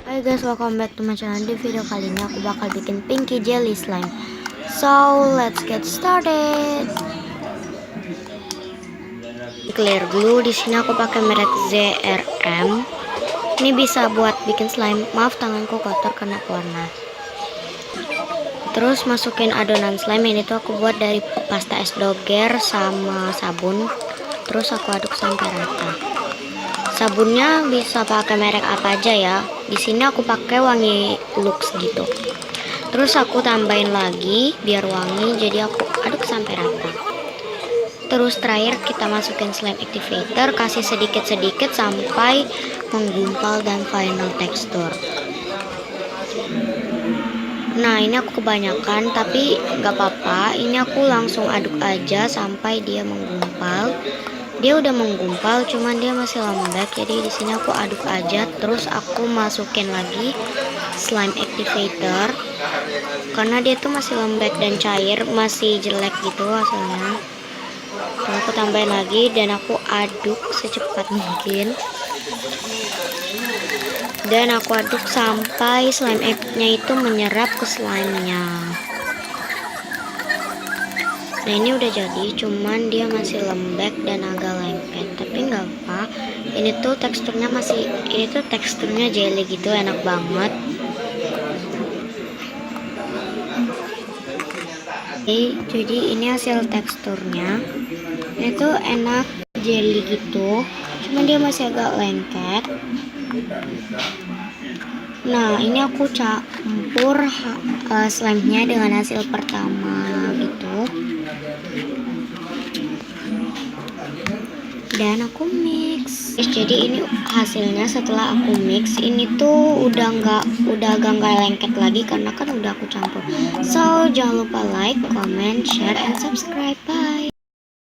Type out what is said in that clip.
Hai guys, welcome back to my channel. Di video kali ini aku bakal bikin pinky jelly slime. So let's get started. Clear glue di sini aku pakai merek ZRM. Ini bisa buat bikin slime. Maaf tanganku kotor karena pewarna. Terus masukin adonan slime ini tuh aku buat dari pasta es doger sama sabun. Terus aku aduk sampai rata. Sabunnya bisa pakai merek apa aja ya. Di sini aku pakai wangi Lux gitu. Terus aku tambahin lagi biar wangi, jadi aku aduk sampai rata. Terus terakhir kita masukin slime activator, kasih sedikit-sedikit sampai menggumpal dan final tekstur. Nah ini aku kebanyakan, tapi nggak apa-apa. Ini aku langsung aduk aja sampai dia menggumpal. Dia udah menggumpal, cuman dia masih lembek, jadi di sini aku aduk aja. Terus aku masukin lagi slime activator, karena dia tuh masih lembek dan cair, masih jelek gitu hasilnya. Terus aku tambahin lagi dan aku aduk secepat mungkin. Dan aku aduk sampai slime egg-nya itu menyerap ke slime-nya. Nah ini udah jadi, cuman dia masih lembek dan agak lengket, tapi nggak apa. Ini tuh teksturnya jelly gitu, enak banget. Jadi ini hasil teksturnya. Ini tuh enak jelly gitu, cuman dia masih agak lengket. Nah ini aku campur slime-nya dengan hasil pertama gitu. Dan aku mix. Jadi ini hasilnya setelah aku mix. Ini tuh udah agak nggak lengket lagi karena kan udah aku campur. So jangan lupa like, comment, share, and subscribe. Bye.